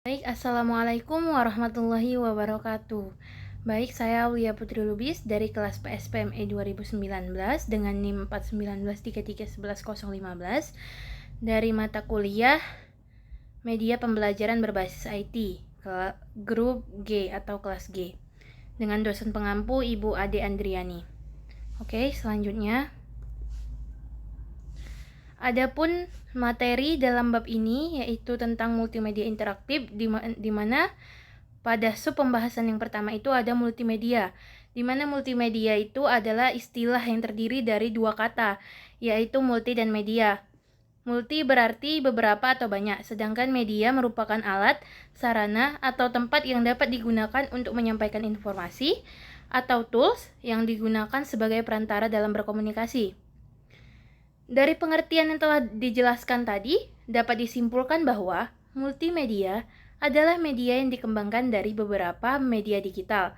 Baik, Assalamualaikum warahmatullahi wabarakatuh. Baik, saya Aulia Putri Lubis dari kelas PSPME 2019 dengan NIM 41933111015 dari mata kuliah Media Pembelajaran Berbasis IT, grup G atau kelas G, dengan dosen pengampu Ibu Ade Andriani. Oke, selanjutnya. Adapun materi dalam bab ini yaitu tentang multimedia interaktif di mana pada sub pembahasan yang pertama itu ada multimedia, di mana multimedia itu adalah istilah yang terdiri dari dua kata, yaitu multi dan media. Multi berarti beberapa atau banyak, sedangkan media merupakan alat, sarana, atau tempat yang dapat digunakan untuk menyampaikan informasi atau tools yang digunakan sebagai perantara dalam berkomunikasi. Dari pengertian yang telah dijelaskan tadi, dapat disimpulkan bahwa multimedia adalah media yang dikembangkan dari beberapa media digital,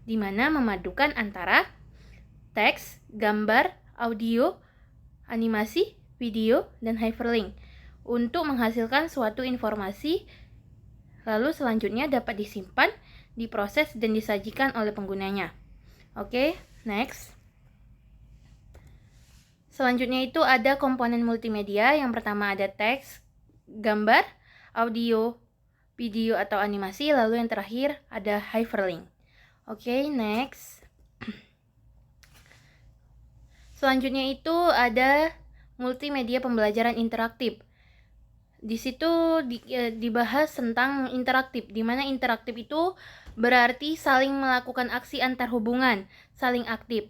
di mana memadukan antara teks, gambar, audio, animasi, video, dan hyperlink untuk menghasilkan suatu informasi, lalu selanjutnya dapat disimpan, diproses, dan disajikan oleh penggunanya. Oke, next. Selanjutnya itu ada komponen multimedia. Yang pertama ada teks, gambar, audio, video atau animasi, lalu yang terakhir ada hyperlink. Oke, next. Selanjutnya itu ada multimedia pembelajaran interaktif. Di situ dibahas tentang interaktif, di mana interaktif itu berarti saling melakukan aksi antar hubungan, saling aktif.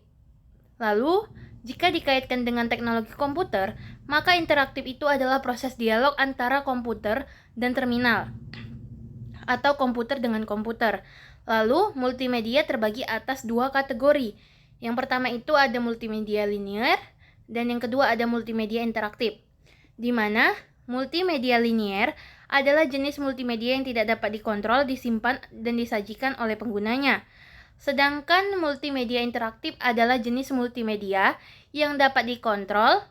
Lalu, jika dikaitkan dengan teknologi komputer, maka interaktif itu adalah proses dialog antara komputer dan terminal, atau komputer dengan komputer. Lalu, multimedia terbagi atas dua kategori. Yang pertama itu ada multimedia linear, dan yang kedua ada multimedia interaktif. Di mana multimedia linear adalah jenis multimedia yang tidak dapat dikontrol, disimpan, dan disajikan oleh penggunanya. Sedangkan multimedia interaktif adalah jenis multimedia yang dapat dikontrol,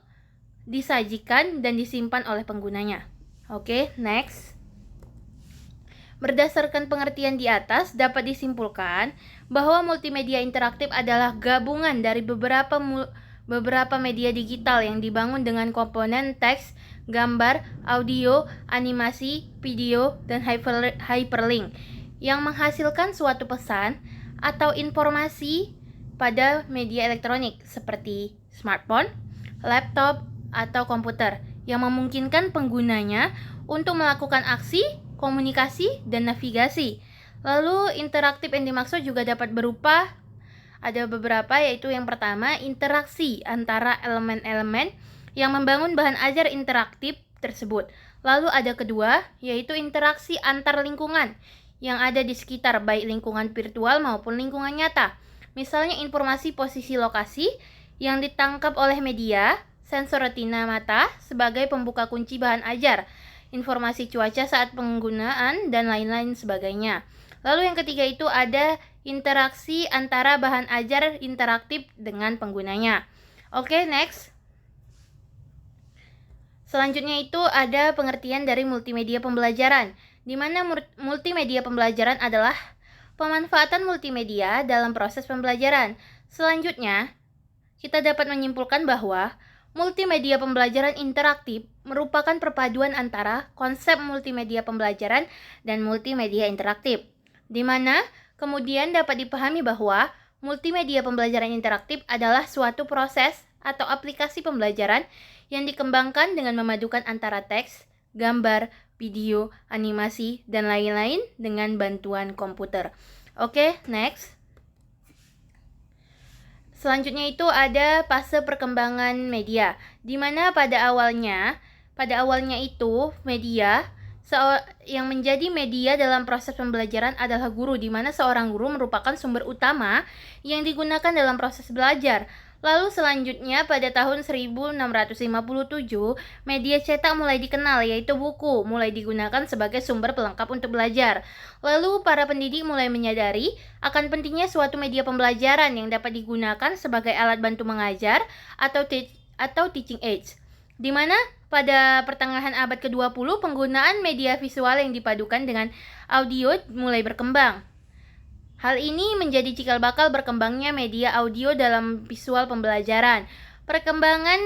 disajikan, dan disimpan oleh penggunanya. Oke, next. Berdasarkan pengertian di atas, dapat disimpulkan bahwa multimedia interaktif adalah gabungan dari beberapa media digital yang dibangun dengan komponen teks, gambar, audio, animasi, video, dan hyperlink yang menghasilkan suatu pesan atau informasi pada media elektronik seperti smartphone, laptop, atau komputer yang memungkinkan penggunanya untuk melakukan aksi, komunikasi, dan navigasi. Lalu interaktif yang dimaksud juga dapat berupa ada beberapa, yaitu yang pertama interaksi antara elemen-elemen yang membangun bahan ajar interaktif tersebut. Lalu ada kedua, yaitu interaksi antar lingkungan yang ada di sekitar, baik lingkungan virtual maupun lingkungan nyata. Misalnya informasi posisi lokasi yang ditangkap oleh media, sensor retina mata sebagai pembuka kunci bahan ajar, informasi cuaca saat penggunaan, dan lain-lain sebagainya. Lalu yang ketiga itu ada interaksi antara bahan ajar interaktif dengan penggunanya. Oke, next. Selanjutnya itu ada pengertian dari multimedia pembelajaran, di mana multimedia pembelajaran adalah pemanfaatan multimedia dalam proses pembelajaran. Selanjutnya, kita dapat menyimpulkan bahwa multimedia pembelajaran interaktif merupakan perpaduan antara konsep multimedia pembelajaran dan multimedia interaktif, di mana kemudian dapat dipahami bahwa multimedia pembelajaran interaktif adalah suatu proses atau aplikasi pembelajaran yang dikembangkan dengan memadukan antara teks, gambar, video, animasi, dan lain-lain dengan bantuan komputer. Oke, next. Selanjutnya itu ada fase perkembangan media, di mana pada awalnya itu media yang menjadi media dalam proses pembelajaran adalah guru, di mana seorang guru merupakan sumber utama yang digunakan dalam proses belajar. Lalu selanjutnya pada tahun 1657, media cetak mulai dikenal, yaitu buku mulai digunakan sebagai sumber pelengkap untuk belajar. Lalu para pendidik mulai menyadari akan pentingnya suatu media pembelajaran yang dapat digunakan sebagai alat bantu mengajar atau teaching aids, di mana pada pertengahan abad ke-20, penggunaan media visual yang dipadukan dengan audio mulai berkembang. Hal ini menjadi cikal bakal berkembangnya media audio dalam visual pembelajaran. Perkembangan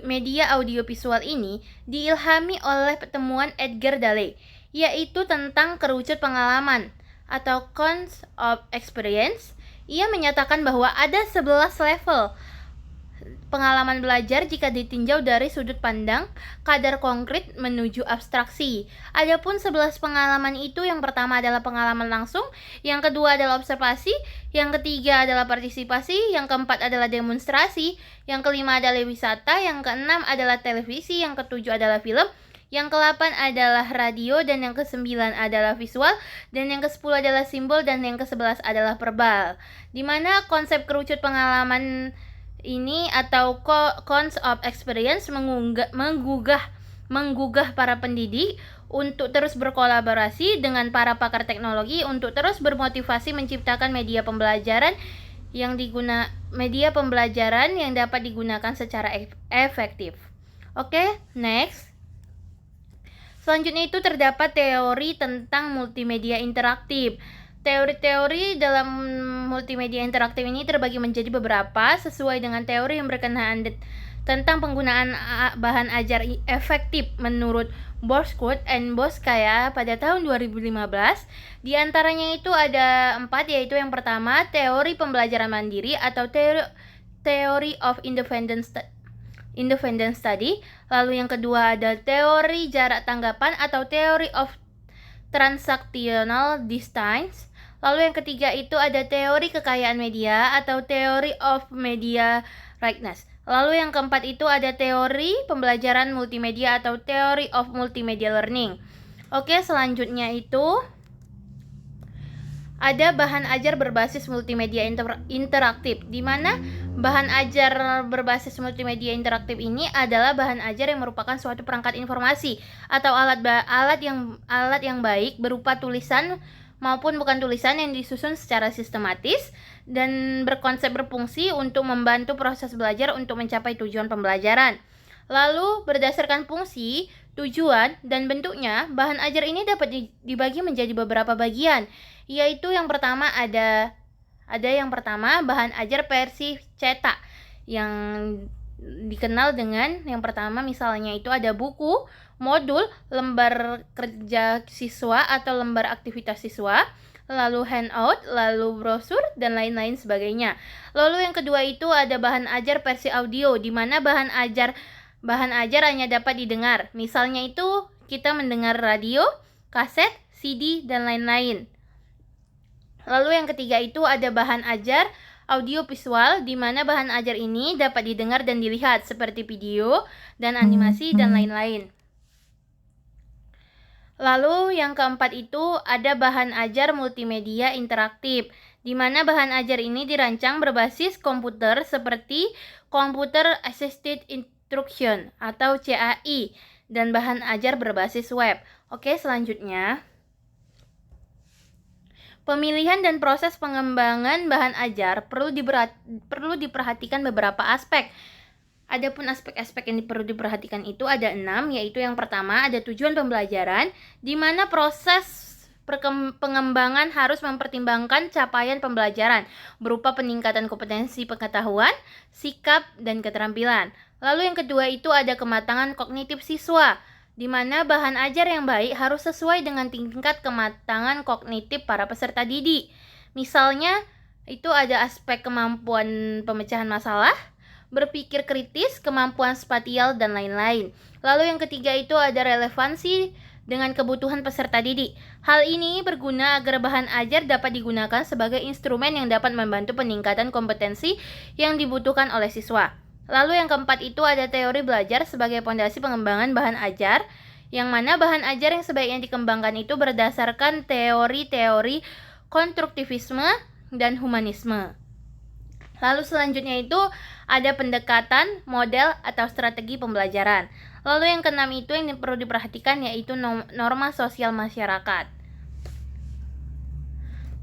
media audiovisual ini diilhami oleh temuan Edgar Dale, yaitu tentang kerucut pengalaman atau cons of experience. Ia menyatakan bahwa ada 11 level pengalaman belajar jika ditinjau dari sudut pandang kadar konkret menuju abstraksi. Adapun 11 pengalaman itu, yang pertama adalah pengalaman langsung, yang kedua adalah observasi, yang ketiga adalah partisipasi, yang keempat adalah demonstrasi, yang kelima adalah wisata, yang keenam adalah televisi, yang ketujuh adalah film, yang ke-8 adalah radio, dan yang ke-9 adalah visual, dan yang ke-10 adalah simbol, dan yang ke-11 adalah verbal. Di mana konsep kerucut pengalaman ini atau cons of experience menggugah para pendidik untuk terus berkolaborasi dengan para pakar teknologi untuk terus bermotivasi menciptakan media pembelajaran yang dapat digunakan secara efektif. Oke, next. Selanjutnya itu terdapat teori tentang multimedia interaktif. Teori-teori dalam multimedia interaktif ini terbagi menjadi beberapa sesuai dengan teori yang berkenaan tentang penggunaan bahan ajar efektif menurut Borskud and Boskaya pada tahun 2015. Di antaranya itu ada 4, yaitu yang pertama teori pembelajaran mandiri atau theory of independent study. Lalu yang kedua ada teori jarak tanggapan atau theory of transactional distance. Lalu yang ketiga itu ada teori kekayaan media atau theory of media rightness. Lalu yang keempat itu ada teori pembelajaran multimedia atau theory of multimedia learning. Oke, selanjutnya itu ada bahan ajar berbasis multimedia interaktif, di mana bahan ajar berbasis multimedia interaktif ini adalah bahan ajar yang merupakan suatu perangkat informasi atau alat yang baik berupa tulisan maupun bukan tulisan yang disusun secara sistematis dan berfungsi untuk membantu proses belajar untuk mencapai tujuan pembelajaran. Lalu berdasarkan fungsi, tujuan, dan bentuknya, bahan ajar ini dapat dibagi menjadi beberapa bagian, yaitu yang pertama ada yang pertama bahan ajar versi cetak yang dikenal dengan yang pertama misalnya itu ada buku, modul, lembar kerja siswa atau lembar aktivitas siswa, lalu handout, lalu brosur, dan lain-lain sebagainya. Lalu yang kedua itu ada bahan ajar versi audio, di mana bahan ajar hanya dapat didengar. Misalnya itu kita mendengar radio, kaset, CD, dan lain-lain. Lalu yang ketiga itu ada bahan ajar audio visual, di mana bahan ajar ini dapat didengar dan dilihat seperti video dan animasi dan lain-lain. Lalu yang keempat itu ada bahan ajar multimedia interaktif, di mana bahan ajar ini dirancang berbasis komputer seperti Computer Assisted Instruction atau CAI, dan bahan ajar berbasis web. Oke, selanjutnya pemilihan dan proses pengembangan bahan ajar perlu diperhatikan beberapa aspek. Adapun aspek-aspek yang perlu diperhatikan itu ada 6, yaitu yang pertama ada tujuan pembelajaran, di mana proses pengembangan harus mempertimbangkan capaian pembelajaran berupa peningkatan kompetensi pengetahuan, sikap, dan keterampilan. Lalu yang kedua itu ada kematangan kognitif siswa, di mana bahan ajar yang baik harus sesuai dengan tingkat kematangan kognitif para peserta didik. Misalnya, itu ada aspek kemampuan pemecahan masalah, berpikir kritis, kemampuan spasial, dan lain-lain. Lalu yang ketiga itu ada relevansi dengan kebutuhan peserta didik. Hal ini berguna agar bahan ajar dapat digunakan sebagai instrumen yang dapat membantu peningkatan kompetensi yang dibutuhkan oleh siswa. Lalu yang keempat itu ada teori belajar sebagai fondasi pengembangan bahan ajar, yang mana bahan ajar yang sebaiknya dikembangkan itu berdasarkan teori-teori konstruktivisme dan humanisme. Lalu selanjutnya itu ada pendekatan, model, atau strategi pembelajaran. Lalu yang keenam itu yang perlu diperhatikan yaitu norma sosial masyarakat.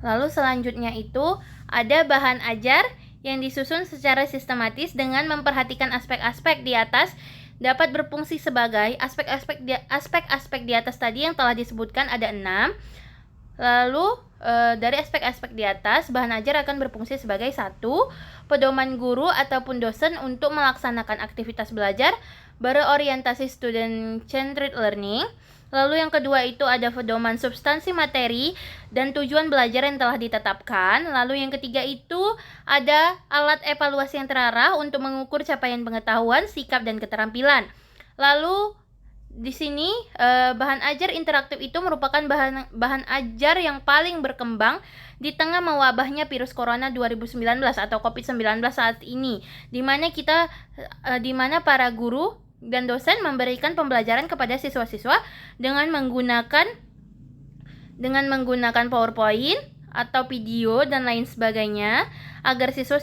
Lalu selanjutnya itu ada bahan ajar yang disusun secara sistematis dengan memperhatikan aspek-aspek di atas dapat berfungsi sebagai aspek-aspek di atas tadi yang telah disebutkan ada 6. Lalu dari aspek-aspek di atas, bahan ajar akan berfungsi sebagai 1. Pedoman guru ataupun dosen untuk melaksanakan aktivitas belajar berorientasi student-centered learning. Lalu yang kedua itu ada pedoman substansi materi dan tujuan belajar yang telah ditetapkan. Lalu yang ketiga itu ada alat evaluasi yang terarah untuk mengukur capaian pengetahuan, sikap, dan keterampilan. Lalu di sini bahan ajar interaktif itu merupakan bahan ajar yang paling berkembang di tengah mewabahnya virus corona 2019 atau COVID-19 saat ini, di mana para guru dan dosen memberikan pembelajaran kepada siswa-siswa dengan menggunakan PowerPoint atau video dan lain sebagainya agar siswa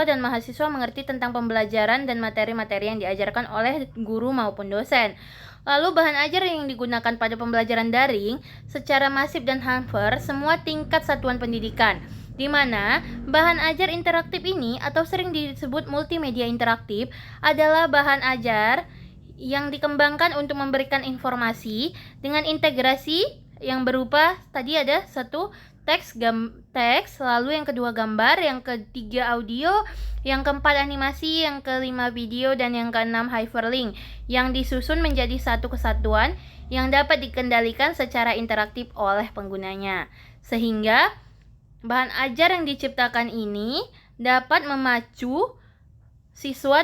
dan mahasiswa mengerti tentang pembelajaran dan materi-materi yang diajarkan oleh guru maupun dosen. Lalu bahan ajar yang digunakan pada pembelajaran daring secara masif dan hampir semua tingkat satuan pendidikan, di mana bahan ajar interaktif ini atau sering disebut multimedia interaktif adalah bahan ajar yang dikembangkan untuk memberikan informasi dengan integrasi yang berupa tadi ada 1 teks, lalu yang kedua gambar, yang ketiga audio, yang keempat animasi, yang kelima video, dan yang keenam hyperlink yang disusun menjadi satu kesatuan yang dapat dikendalikan secara interaktif oleh penggunanya. Sehingga bahan ajar yang diciptakan ini dapat memacu siswa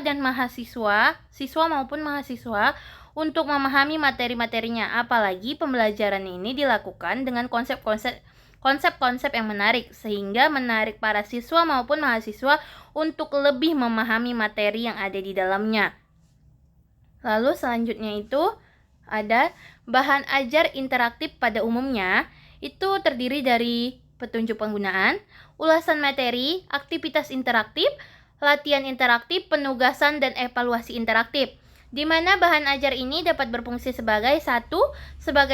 maupun mahasiswa untuk memahami materi-materinya, apalagi pembelajaran ini dilakukan dengan konsep-konsep yang menarik, sehingga menarik para siswa maupun mahasiswa untuk lebih memahami materi yang ada di dalamnya. Lalu selanjutnya itu ada bahan ajar interaktif pada umumnya, itu terdiri dari petunjuk penggunaan, ulasan materi, aktivitas interaktif, latihan interaktif, penugasan, dan evaluasi interaktif, di mana bahan ajar ini dapat berfungsi sebagai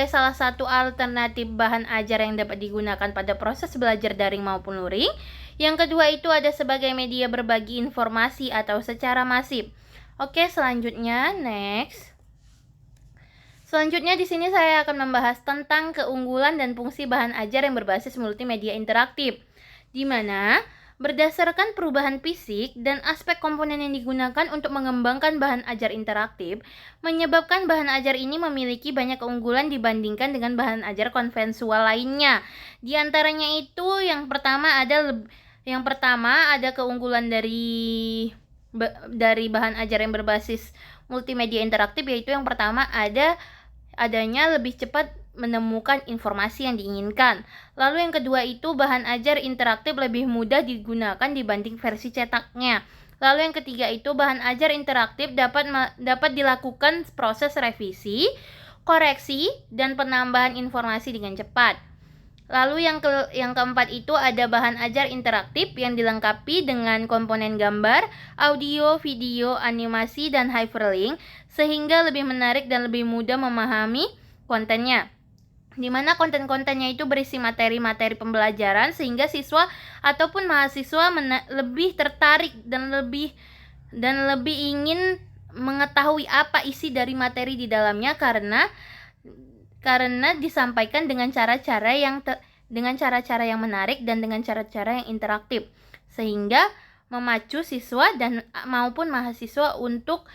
salah satu alternatif bahan ajar yang dapat digunakan pada proses belajar daring maupun luring. Yang kedua itu ada sebagai media berbagi informasi atau secara masif. Oke, selanjutnya next. Selanjutnya di sini saya akan membahas tentang keunggulan dan fungsi bahan ajar yang berbasis multimedia interaktif, di mana berdasarkan perubahan fisik dan aspek komponen yang digunakan untuk mengembangkan bahan ajar interaktif, menyebabkan bahan ajar ini memiliki banyak keunggulan dibandingkan dengan bahan ajar konvensional lainnya. Di antaranya itu yang pertama ada keunggulan dari bahan ajar yang berbasis multimedia interaktif, yaitu yang pertama adanya lebih cepat menemukan informasi yang diinginkan. Lalu yang kedua itu bahan ajar interaktif lebih mudah digunakan dibanding versi cetaknya. Lalu yang ketiga itu bahan ajar interaktif dapat dilakukan proses revisi, koreksi, dan penambahan informasi dengan cepat. Lalu yang keempat itu ada bahan ajar interaktif yang dilengkapi dengan komponen gambar, audio, video, animasi, dan hyperlink, sehingga lebih menarik dan lebih mudah memahami kontennya, di mana konten-kontennya itu berisi materi-materi pembelajaran sehingga siswa ataupun mahasiswa lebih tertarik dan lebih ingin mengetahui apa isi dari materi di dalamnya karena disampaikan dengan cara-cara yang menarik dan dengan cara-cara yang interaktif, sehingga memacu siswa dan maupun mahasiswa untuk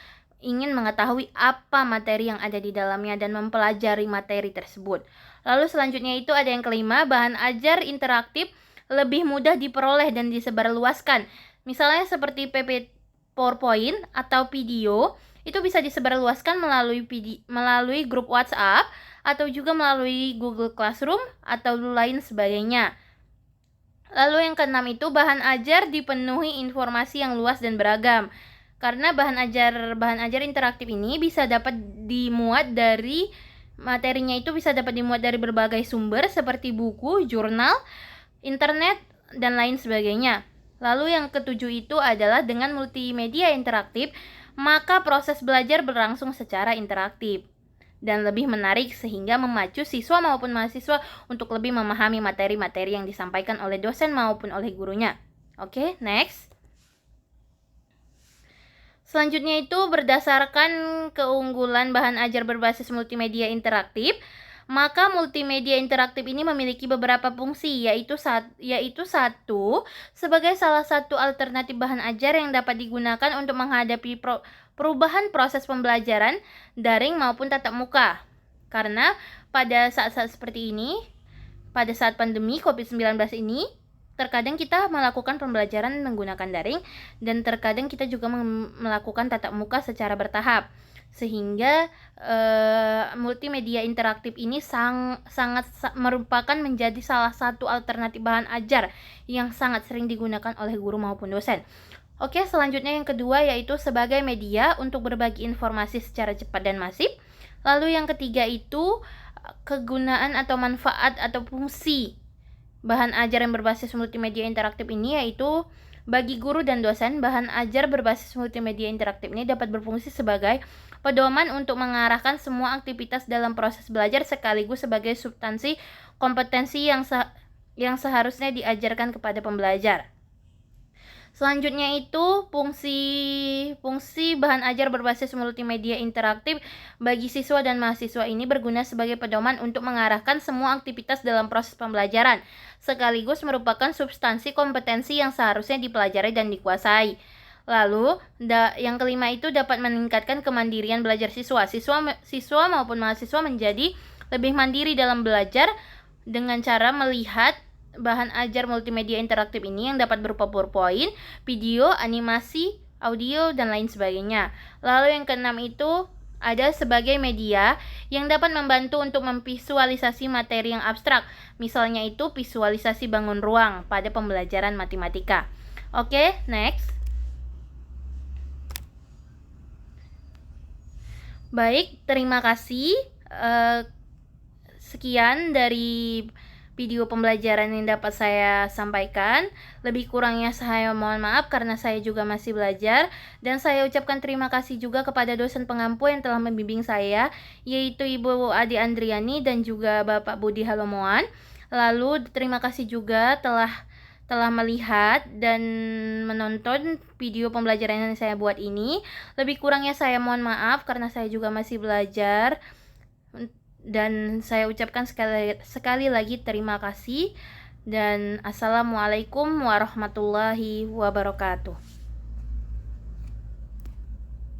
ingin mengetahui apa materi yang ada di dalamnya dan mempelajari materi tersebut. Lalu selanjutnya itu ada yang kelima, bahan ajar interaktif lebih mudah diperoleh dan disebarluaskan. Misalnya seperti PowerPoint atau video, itu bisa disebarluaskan melalui grup WhatsApp atau juga melalui Google Classroom atau lain sebagainya. Lalu yang keenam itu bahan ajar dipenuhi informasi yang luas dan beragam. Karena bahan ajar interaktif ini materinya itu bisa dapat dimuat dari berbagai sumber seperti buku, jurnal, internet, dan lain sebagainya. Lalu yang ketujuh itu adalah dengan multimedia interaktif, maka proses belajar berlangsung secara interaktif. dan lebih menarik sehingga memacu siswa maupun mahasiswa untuk lebih memahami materi-materi yang disampaikan oleh dosen maupun oleh gurunya. Oke, next. Selanjutnya itu berdasarkan keunggulan bahan ajar berbasis multimedia interaktif, maka multimedia interaktif ini memiliki beberapa fungsi, yaitu satu, sebagai salah satu alternatif bahan ajar yang dapat digunakan untuk menghadapi perubahan proses pembelajaran daring maupun tatap muka. Karena pada saat-saat seperti ini, pada saat pandemi COVID-19 ini, terkadang kita melakukan pembelajaran menggunakan daring dan terkadang kita juga melakukan tatap muka secara bertahap. Sehingga multimedia interaktif ini sangat merupakan menjadi salah satu alternatif bahan ajar yang sangat sering digunakan oleh guru maupun dosen. Oke, selanjutnya yang kedua yaitu sebagai media untuk berbagi informasi secara cepat dan masif. Lalu yang ketiga itu kegunaan atau manfaat atau fungsi bahan ajar yang berbasis multimedia interaktif ini yaitu bagi guru dan dosen, bahan ajar berbasis multimedia interaktif ini dapat berfungsi sebagai pedoman untuk mengarahkan semua aktivitas dalam proses belajar sekaligus sebagai substansi kompetensi yang seharusnya diajarkan kepada pembelajar. Selanjutnya itu fungsi bahan ajar berbasis multimedia interaktif bagi siswa dan mahasiswa ini berguna sebagai pedoman untuk mengarahkan semua aktivitas dalam proses pembelajaran, sekaligus merupakan substansi kompetensi yang seharusnya dipelajari dan dikuasai. Lalu, yang kelima itu dapat meningkatkan kemandirian belajar siswa. Siswa maupun mahasiswa menjadi lebih mandiri dalam belajar dengan cara melihat bahan ajar multimedia interaktif ini yang dapat berupa PowerPoint, video, animasi, audio, dan lain sebagainya. Lalu yang keenam itu ada sebagai media yang dapat membantu untuk memvisualisasi materi yang abstrak. Misalnya itu visualisasi bangun ruang pada pembelajaran matematika. Oke, next. Baik, terima kasih. Sekian dari video pembelajaran yang dapat saya sampaikan. Lebih kurangnya saya mohon maaf karena saya juga masih belajar. Dan saya ucapkan terima kasih juga kepada dosen pengampu yang telah membimbing saya, yaitu Ibu Adi Andriani dan juga Bapak Budi Halomoan. Lalu terima kasih juga telah melihat dan menonton video pembelajaran yang saya buat ini. Lebih kurangnya saya mohon maaf karena saya juga masih belajar. Dan saya ucapkan sekali lagi terima kasih dan assalamualaikum warahmatullahi wabarakatuh.